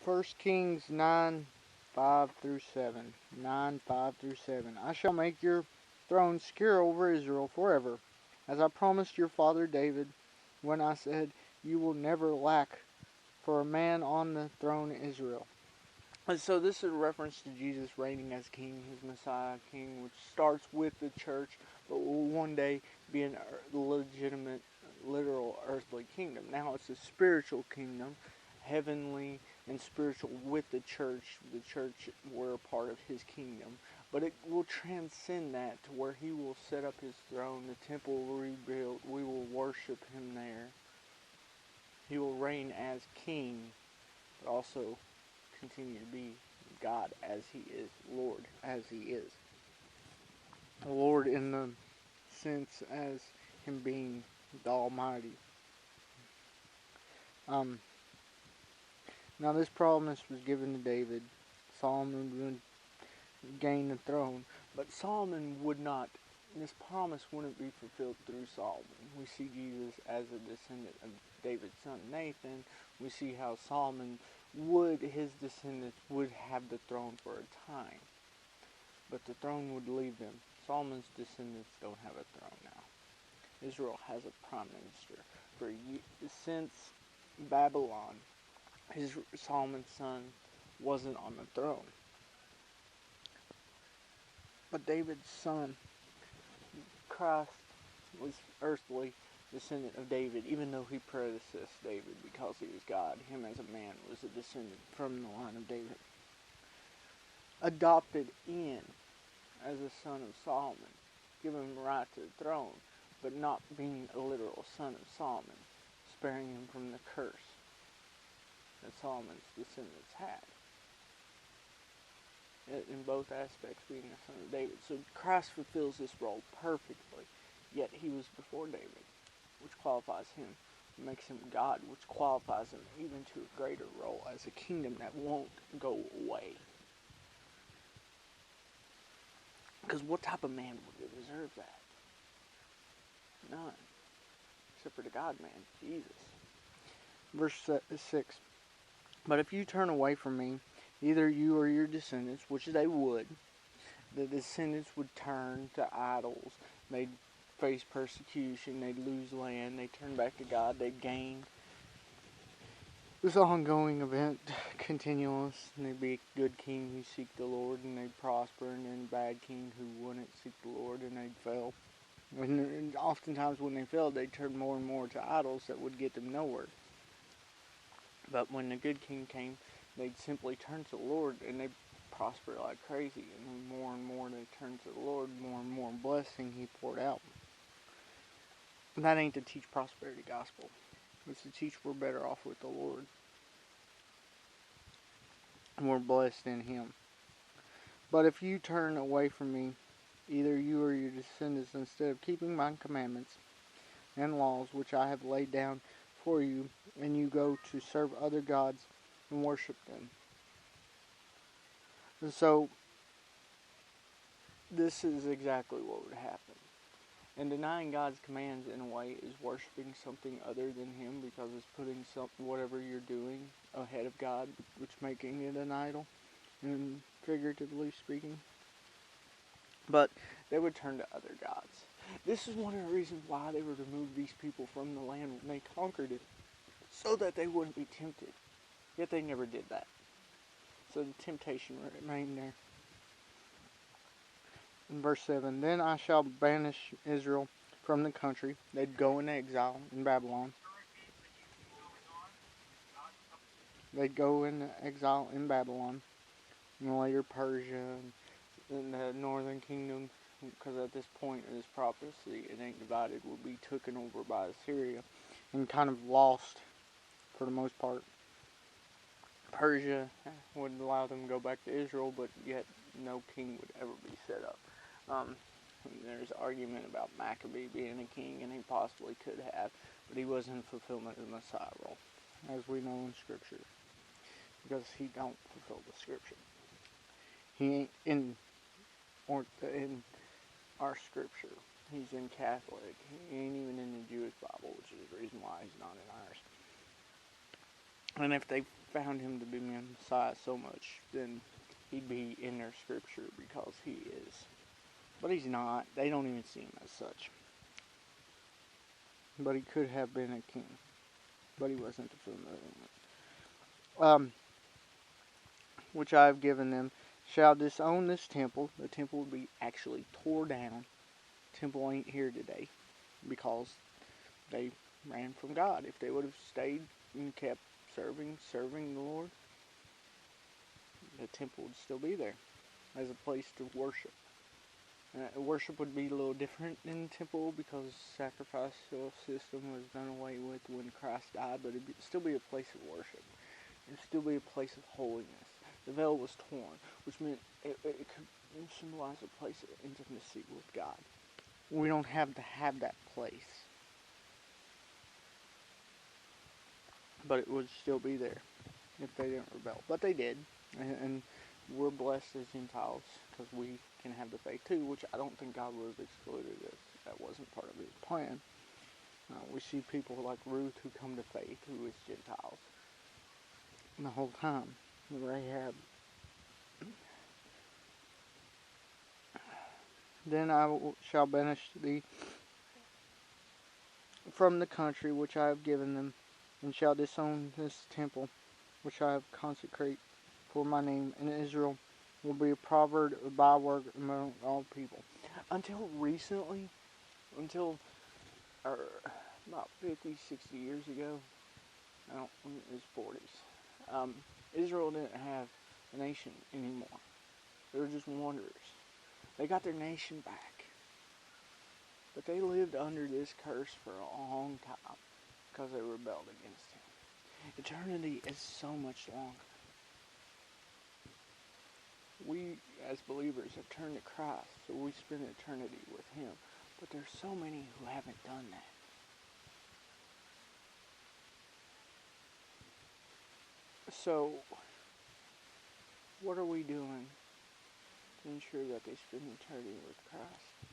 First Kings 9, 5 through 7. 9, 5 through 7. I shall make your throne secure over Israel forever, as I promised your father David when I said, you will never lack for a man on the throne of Israel. And so this is a reference to Jesus reigning as king, his Messiah king, which starts with the church, but will one day be a legitimate, literal, earthly kingdom. Now it's a spiritual kingdom, heavenly and spiritual with the church. The church, we're a part of his kingdom. But it will transcend that to where he will set up his throne, the temple will rebuild, we will worship him there. He will reign as king, but also continue to be God as he is, Lord as he is. Lord in the sense as him being the Almighty. Now this promise was given to David. Solomon would gain the throne, but Solomon would not. This promise wouldn't be fulfilled through Solomon. We see Jesus as a descendant of David's son Nathan. We see how Solomon his descendants would have the throne for a time, but the throne would leave them. Solomon's descendants don't have a throne now. Israel has a prime minister. Since Babylon, Solomon's son wasn't on the throne. But David's son, Christ, was earthly descendant of David, even though he predeceased David because he was God. Him as a man was a descendant from the line of David. Adopted in as a son of Solomon, given him right to the throne, but not being a literal son of Solomon, sparing him from the curse that Solomon's descendants had. In both aspects, being a son of David. So Christ fulfills this role perfectly, yet he was before David, which qualifies him, makes him God, which qualifies him even to a greater role as a kingdom that won't go away. Because what type of man would deserve that? None. Except for the God-man, Jesus. Verse 6. But if you turn away from me, either you or your descendants, which they would, the descendants would turn to idols, they'd face persecution, they'd lose land, they'd turn back to God, they'd gain. This ongoing event, continuous, and they'd be a good king who seek the Lord, and they'd prosper, and then a bad king who wouldn't seek the Lord, and they'd fail. And oftentimes when they failed, they'd turn more and more to idols that would get them nowhere. But when the good king came, they'd simply turn to the Lord, and they'd prosper like crazy. And more they turned to the Lord, more and more blessing he poured out. And that ain't to teach prosperity gospel. It's to teach we're better off with the Lord. And we're blessed in him. But if you turn away from me, either you or your descendants, instead of keeping my commandments and laws which I have laid down for you, and you go to serve other gods and worship them. And so, this is exactly what would happen. And denying God's commands in a way is worshiping something other than him, because it's putting whatever you're doing ahead of God, which making it an idol, and figuratively speaking. But they would turn to other gods. This is one of the reasons why they would remove these people from the land when they conquered it, so that they wouldn't be tempted. Yet they never did that. So the temptation remained there. In verse 7, then I shall banish Israel from the country. They'd go into exile in Babylon. They'd go into exile in Babylon, and later Persia, and the northern kingdom, because at this point in this prophecy, it ain't divided, will be taken over by Assyria, and kind of lost for the most part. Persia would allow them to go back to Israel, but yet no king would ever be set up. There's argument about Maccabee being a king, and he possibly could have, but he wasn't in fulfillment of the Messiah role, as we know in Scripture, because he don't fulfill the Scripture. He ain't in our Scripture. He's in Catholic. He ain't even in the Jewish Bible, which is the reason why he's not in ours. And if they found him to be Messiah so much, then he'd be in their scripture because he is. But he's not. They don't even see him as such. But he could have been a king. But he wasn't to fulfill it. Which I have given them, shall disown this temple. The temple would be actually tore down. Temple ain't here today because they ran from God. If they would have stayed and kept serving the Lord, the temple would still be there as a place to worship. Worship would be a little different in the temple because the sacrificial system was done away with when Christ died, but it'd still be a place of worship. It'd still be a place of holiness. The veil was torn, which meant it could symbolize a place of intimacy with God. We don't have to have that place, but it would still be there if they didn't rebel. But they did, and we're blessed as Gentiles because we can have the faith too, which I don't think God would have excluded if that wasn't part of his plan. We see people like Ruth who come to faith who is Gentiles. And the whole time, Rahab. Then I shall banish thee from the country which I have given them, and shall disown this temple which I have consecrated for my name, and Israel will be a proverb, a byword among all people. Until recently, about 50, 60 years ago, it was 40s, Israel didn't have a nation anymore. They were just wanderers. They got their nation back. But they lived under this curse for a long time because they rebelled against him. Eternity is so much longer. We, as believers, have turned to Christ, so we spend eternity with him. But there's so many who haven't done that. So, what are we doing to ensure that they spend eternity with Christ?